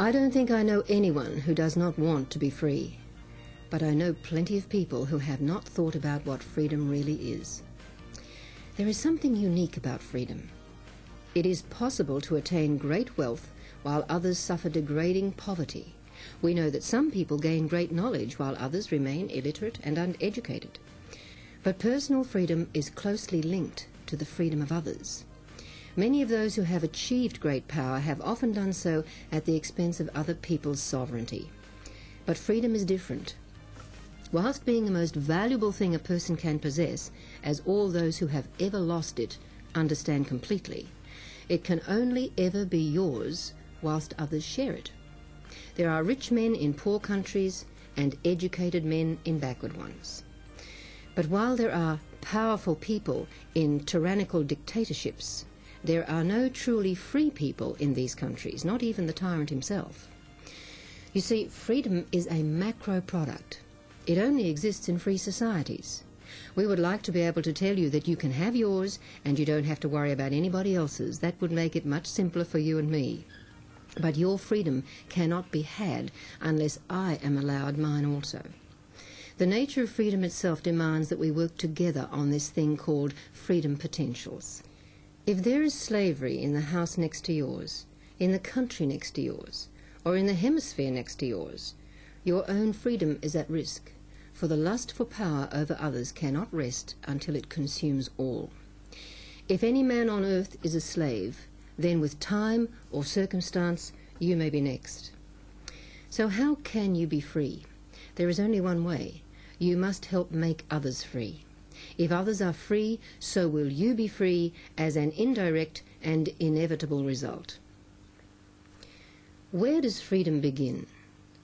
I don't think I know anyone who does not want to be free, but I know plenty of people who have not thought about what freedom really is. There is something unique about freedom. It is possible to attain great wealth while others suffer degrading poverty. We know that some people gain great knowledge while others remain illiterate and uneducated. But personal freedom is closely linked to the freedom of others. Many of those who have achieved great power have often done so at the expense of other people's sovereignty. But freedom is different. Whilst being the most valuable thing a person can possess, as all those who have ever lost it understand completely, it can only ever be yours whilst others share it. There are rich men in poor countries and educated men in backward ones. But while there are powerful people in tyrannical dictatorships, there are no truly free people in these countries, not even the tyrant himself. You see, freedom is a macro product. It only exists in free societies. We would like to be able to tell you that you can have yours and you don't have to worry about anybody else's. That would make it much simpler for you and me. But your freedom cannot be had unless I am allowed mine also. The nature of freedom itself demands that we work together on this thing called freedom potentials. If there is slavery in the house next to yours, in the country next to yours, or in the hemisphere next to yours, your own freedom is at risk, for the lust for power over others cannot rest until it consumes all. If any man on earth is a slave, then with time or circumstance you may be next. So how can you be free? There is only one way. You must help make others free. If others are free, so will you be free as an indirect and inevitable result. Where does freedom begin?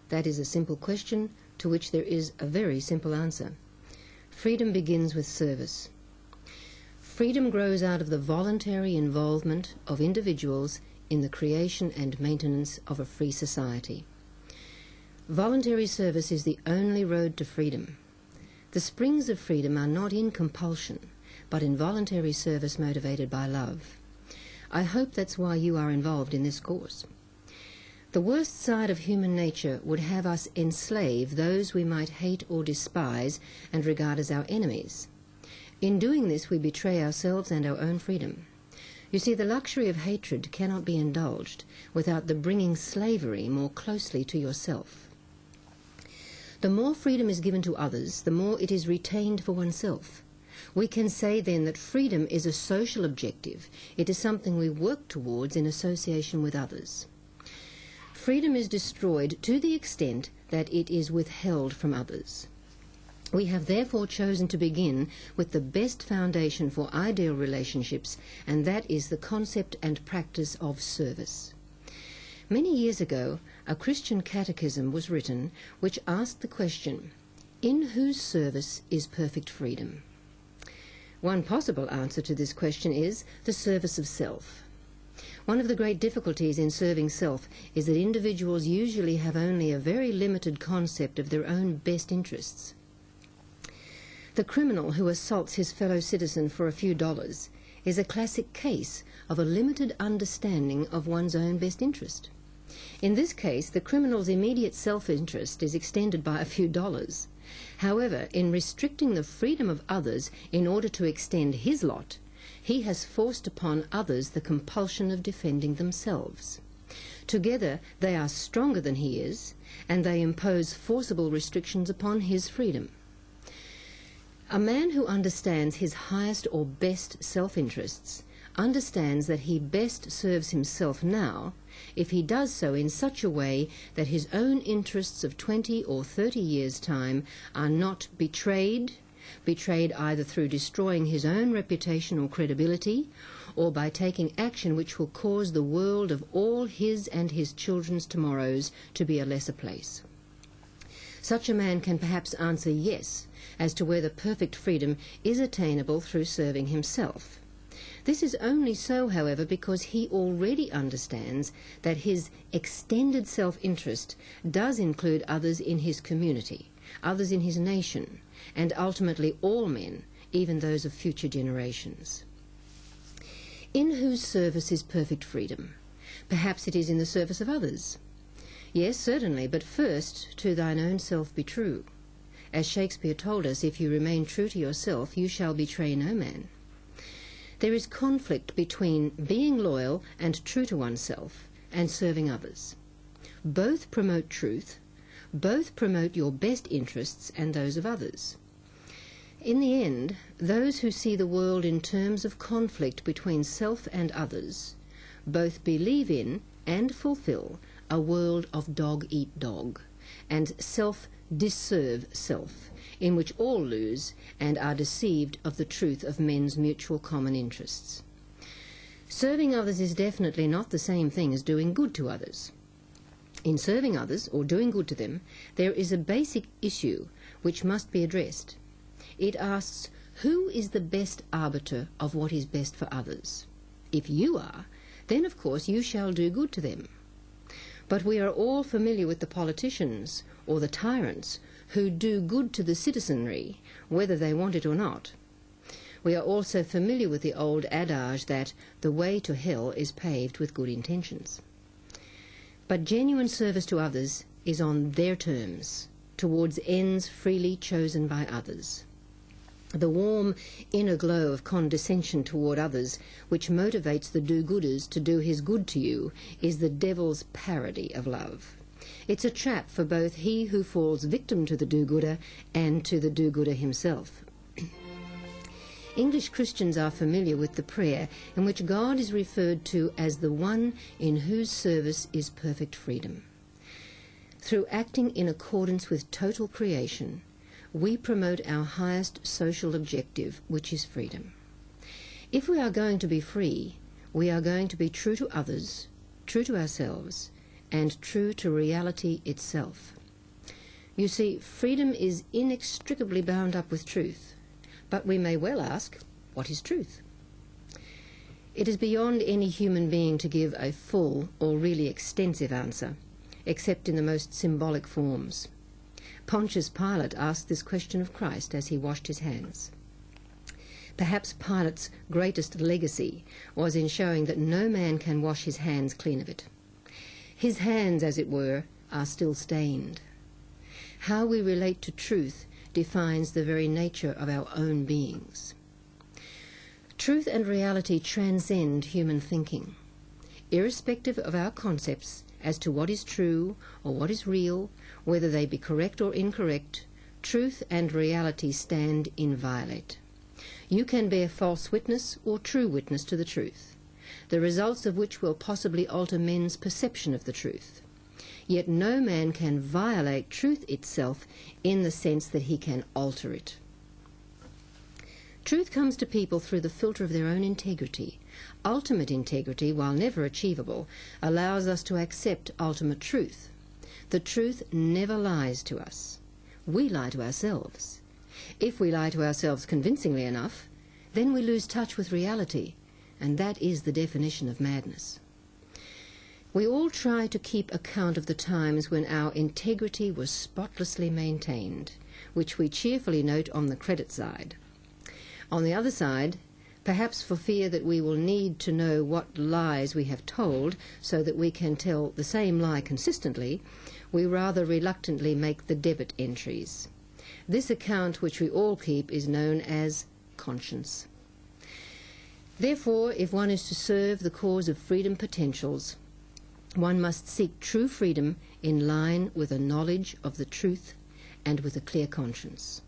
That is a simple question to which there is a very simple answer. Freedom begins with service. Freedom grows out of the voluntary involvement of individuals in the creation and maintenance of a free society. Voluntary service is the only road to freedom. The springs of freedom are not in compulsion, but in voluntary service motivated by love. I hope that's why you are involved in this course. The worst side of human nature would have us enslave those we might hate or despise and regard as our enemies. In doing this, we betray ourselves and our own freedom. You see, the luxury of hatred cannot be indulged without the bringing slavery more closely to yourself. The more freedom is given to others, the more it is retained for oneself. We can say then that freedom is a social objective. It is something we work towards in association with others. Freedom is destroyed to the extent that it is withheld from others. We have therefore chosen to begin with the best foundation for ideal relationships, and that is the concept and practice of service. Many years ago, a Christian catechism was written which asked the question, in whose service is perfect freedom? One possible answer to this question is the service of self. One of the great difficulties in serving self is that individuals usually have only a very limited concept of their own best interests. The criminal who assaults his fellow citizen for a few dollars is a classic case of a limited understanding of one's own best interest. In this case, the criminal's immediate self-interest is extended by a few dollars. However, in restricting the freedom of others in order to extend his lot, he has forced upon others the compulsion of defending themselves. Together, they are stronger than he is, and they impose forcible restrictions upon his freedom. A man who understands his highest or best self-interests understands that he best serves himself now if he does so in such a way that his own interests of 20 or 30 years' time are not betrayed either through destroying his own reputation or credibility, or by taking action which will cause the world of all his and his children's tomorrows to be a lesser place. Such a man can perhaps answer yes as to whether perfect freedom is attainable through serving himself. This is only so, however, because he already understands that his extended self-interest does include others in his community, others in his nation, and ultimately all men, even those of future generations. In whose service is perfect freedom? Perhaps it is in the service of others. Yes, certainly, but first, to thine own self be true. As Shakespeare told us, if you remain true to yourself, you shall betray no man. There is conflict between being loyal and true to oneself and serving others. Both promote truth, both promote your best interests and those of others. In the end, those who see the world in terms of conflict between self and others both believe in and fulfill a world of dog-eat-dog and self-disserve self, in which all lose and are deceived of the truth of men's mutual common interests. Serving others is definitely not the same thing as doing good to others. In serving others, or doing good to them, there is a basic issue which must be addressed. It asks, who is the best arbiter of what is best for others? If you are, then of course you shall do good to them. But we are all familiar with the politicians or the tyrants who do good to the citizenry, whether they want it or not. We are also familiar with the old adage that the way to hell is paved with good intentions. But genuine service to others is on their terms, towards ends freely chosen by others. The warm inner glow of condescension toward others, which motivates the do-gooders to do his good to you, is the devil's parody of love. It's a trap for both he who falls victim to the do-gooder and to the do-gooder himself. English Christians are familiar with the prayer in which God is referred to as the one in whose service is perfect freedom. Through acting in accordance with total creation, we promote our highest social objective, which is freedom. If we are going to be free, we are going to be true to others, true to ourselves, and true to reality itself. You see, freedom is inextricably bound up with truth, but we may well ask, what is truth? It is beyond any human being to give a full or really extensive answer, except in the most symbolic forms. Pontius Pilate asked this question of Christ as he washed his hands. Perhaps Pilate's greatest legacy was in showing that no man can wash his hands clean of it. His hands, as it were, are still stained. How we relate to truth defines the very nature of our own beings. Truth and reality transcend human thinking. Irrespective of our concepts as to what is true or what is real, whether they be correct or incorrect, truth and reality stand inviolate. You can bear false witness or true witness to the truth, the results of which will possibly alter men's perception of the truth. Yet no man can violate truth itself in the sense that he can alter it. Truth comes to people through the filter of their own integrity. Ultimate integrity, while never achievable, allows us to accept ultimate truth. The truth never lies to us. We lie to ourselves. If we lie to ourselves convincingly enough, then we lose touch with reality, and that is the definition of madness. We all try to keep account of the times when our integrity was spotlessly maintained, which we cheerfully note on the credit side. On the other side, perhaps for fear that we will need to know what lies we have told so that we can tell the same lie consistently, we rather reluctantly make the debit entries. This account which we all keep is known as conscience. Therefore, if one is to serve the cause of freedom potentials, one must seek true freedom in line with a knowledge of the truth and with a clear conscience.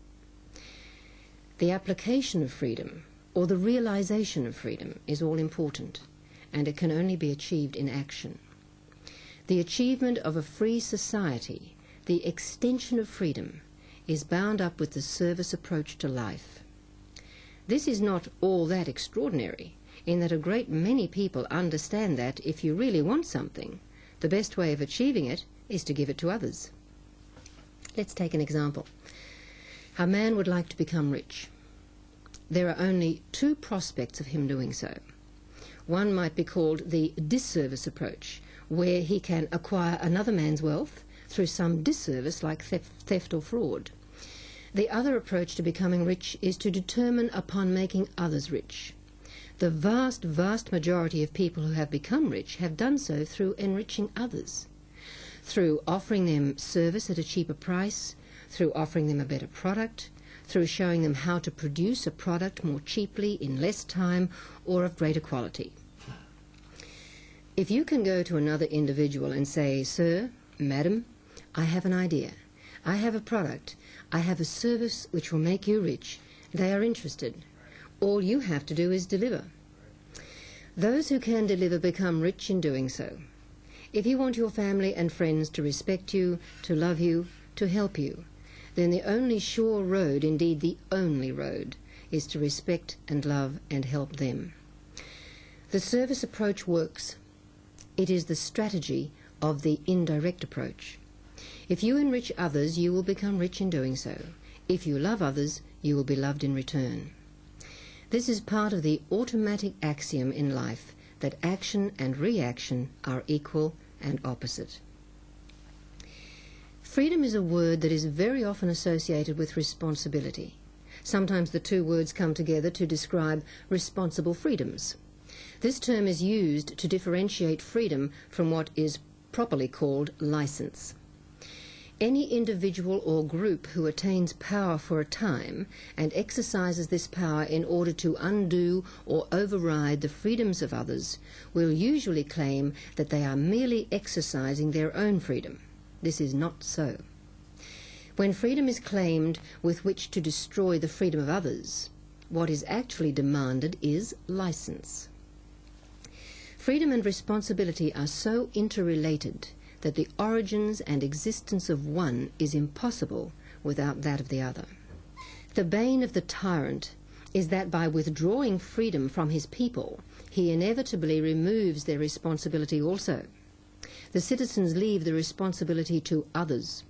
The application of freedom, or the realization of freedom, is all important, and it can only be achieved in action. The achievement of a free society, the extension of freedom, is bound up with the service approach to life. This is not all that extraordinary, in that a great many people understand that if you really want something, the best way of achieving it is to give it to others. Let's take an example. A man would like to become rich. There are only two prospects of him doing so. One might be called the disservice approach, where he can acquire another man's wealth through some disservice like theft or fraud. The other approach to becoming rich is to determine upon making others rich. The vast, vast majority of people who have become rich have done so through enriching others. through offering them service at a cheaper price, through offering them a better product, through showing them how to produce a product more cheaply in less time or of greater quality. If you can go to another individual and say, "Sir, madam, I have an idea. I have a product. I have a service which will make you rich. They are interested. All you have to do is deliver." Those who can deliver become rich in doing so. If you want your family and friends to respect you, to love you, to help you, then the only sure road, indeed the only road, is to respect and love and help them. The service approach works. It is the strategy of the indirect approach. If you enrich others, you will become rich in doing so. If you love others, you will be loved in return. This is part of the automatic axiom in life that action and reaction are equal and opposite. Freedom is a word that is very often associated with responsibility. Sometimes the two words come together to describe responsible freedoms. This term is used to differentiate freedom from what is properly called license. Any individual or group who attains power for a time and exercises this power in order to undo or override the freedoms of others will usually claim that they are merely exercising their own freedom. This is not so. When freedom is claimed with which to destroy the freedom of others, what is actually demanded is license. Freedom and responsibility are so interrelated that the origins and existence of one is impossible without that of the other. The bane of the tyrant is that by withdrawing freedom from his people, he inevitably removes their responsibility also. The citizens leave the responsibility to others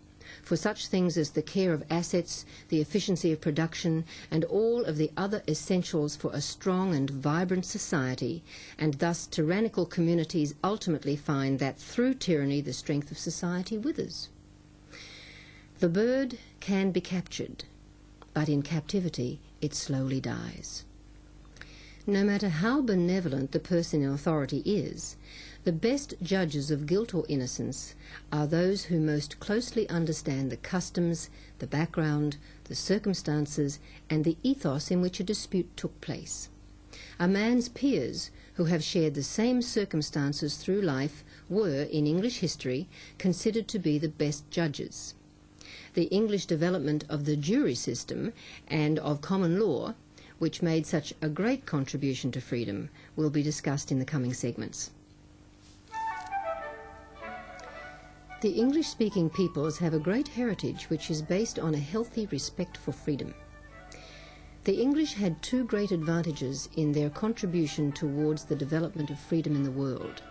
for such things as the care of assets, the efficiency of production, and all of the other essentials for a strong and vibrant society, and thus tyrannical communities ultimately find that through tyranny the strength of society withers. The bird can be captured, but in captivity it slowly dies. No matter how benevolent the person in authority is, the best judges of guilt or innocence are those who most closely understand the customs, the background, the circumstances, and the ethos in which a dispute took place. A man's peers who have shared the same circumstances through life were, in English history, considered to be the best judges. The English development of the jury system and of common law, which made such a great contribution to freedom, will be discussed in the coming segments. The English-speaking peoples have a great heritage which is based on a healthy respect for freedom. The English had two great advantages in their contribution towards the development of freedom in the world.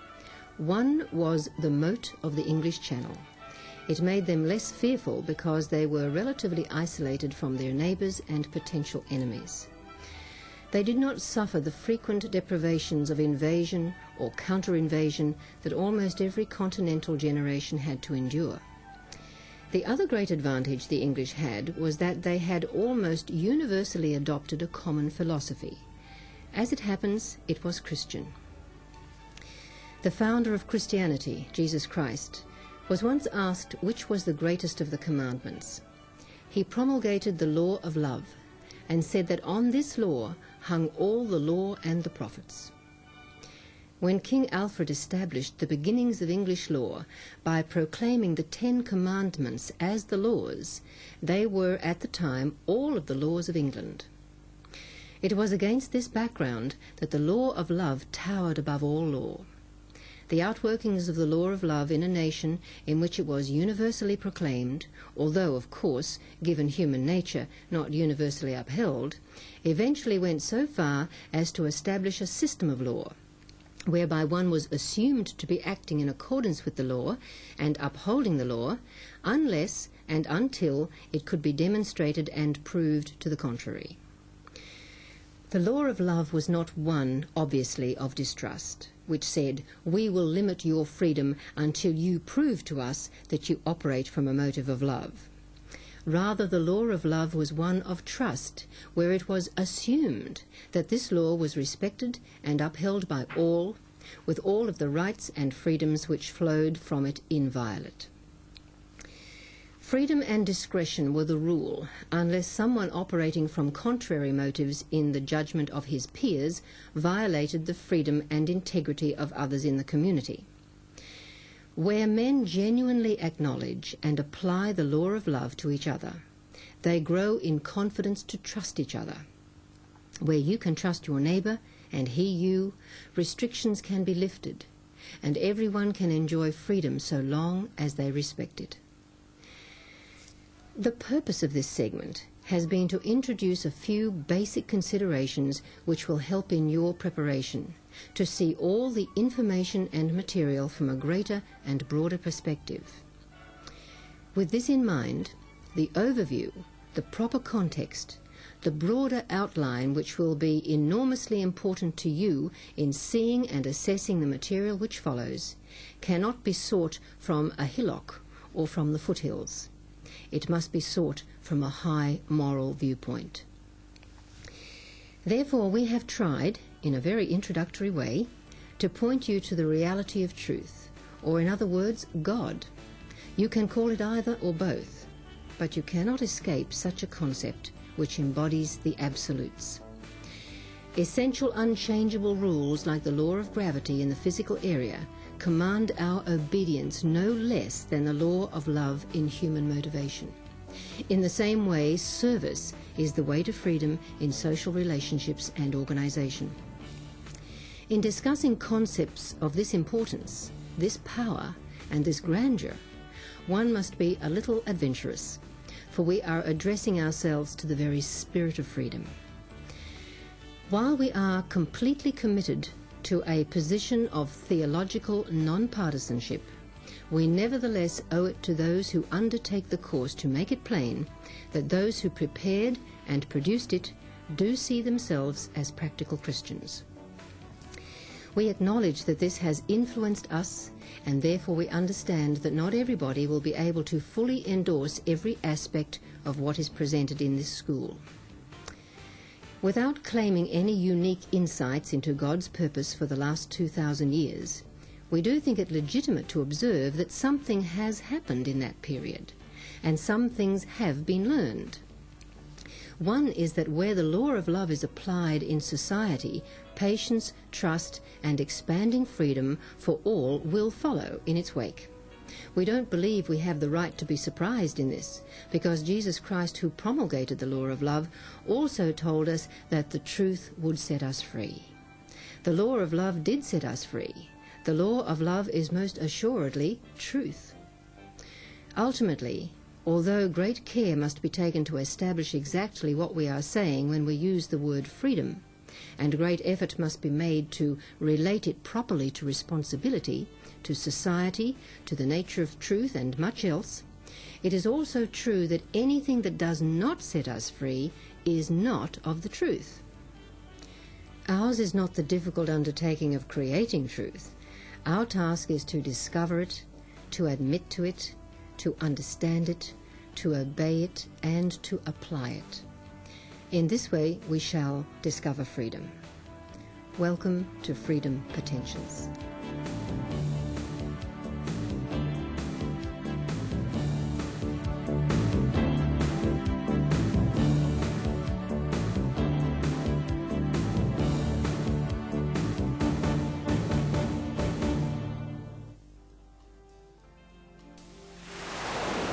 One was the moat of the English Channel. It made them less fearful because they were relatively isolated from their neighbours and potential enemies. They did not suffer the frequent deprivations of invasion or counter-invasion that almost every continental generation had to endure. The other great advantage the English had was that they had almost universally adopted a common philosophy. As it happens, it was Christian. The founder of Christianity, Jesus Christ, was once asked which was the greatest of the commandments. He promulgated the law of love and said that on this law hung all the law and the prophets. When King Alfred established the beginnings of English law by proclaiming the 10 Commandments as the laws, they were at the time all of the laws of England. It was against this background that the law of love towered above all law. The outworkings of the law of love in a nation in which it was universally proclaimed, although, of course, given human nature, not universally upheld, eventually went so far as to establish a system of law, whereby one was assumed to be acting in accordance with the law and upholding the law, unless and until it could be demonstrated and proved to the contrary. The law of love was not one, obviously, of distrust, which said, "We will limit your freedom until you prove to us that you operate from a motive of love." Rather, the law of love was one of trust, where it was assumed that this law was respected and upheld by all, with all of the rights and freedoms which flowed from it inviolate. Freedom and discretion were the rule, unless someone operating from contrary motives in the judgment of his peers violated the freedom and integrity of others in the community. Where men genuinely acknowledge and apply the law of love to each other, they grow in confidence to trust each other. Where you can trust your neighbour and he you, restrictions can be lifted, and everyone can enjoy freedom so long as they respect it. The purpose of this segment has been to introduce a few basic considerations which will help in your preparation to see all the information and material from a greater and broader perspective. With this in mind, the overview, the proper context, the broader outline which will be enormously important to you in seeing and assessing the material which follows, cannot be sought from a hillock or from the foothills. It must be sought from a high moral viewpoint. Therefore, we have tried, in a very introductory way, to point you to the reality of truth, or in other words, God. You can call it either or both, but you cannot escape such a concept which embodies the absolutes. Essential unchangeable rules like the law of gravity in the physical area command our obedience no less than the law of love in human motivation. In the same way, service is the way to freedom in social relationships and organization. In discussing concepts of this importance, this power, and this grandeur, one must be a little adventurous, for we are addressing ourselves to the very spirit of freedom. While we are completely committed to a position of theological non-partisanship, we nevertheless owe it to those who undertake the course to make it plain that those who prepared and produced it do see themselves as practical Christians. We acknowledge that this has influenced us, and therefore we understand that not everybody will be able to fully endorse every aspect of what is presented in this school. Without claiming any unique insights into God's purpose for the last 2,000 years, we do think it legitimate to observe that something has happened in that period, and some things have been learned. One is that where the law of love is applied in society, patience, trust, and expanding freedom for all will follow in its wake. We don't believe we have the right to be surprised in this, because Jesus Christ, who promulgated the law of love, also told us that the truth would set us free. The law of love did set us free. The law of love is most assuredly truth. Ultimately, although great care must be taken to establish exactly what we are saying when we use the word freedom, and great effort must be made to relate it properly to responsibility, to society, to the nature of truth, and much else, it is also true that anything that does not set us free is not of the truth. Ours is not the difficult undertaking of creating truth. Our task is to discover it, to admit to it, to understand it, to obey it, and to apply it. In this way we shall discover freedom. Welcome to Freedom Potentials.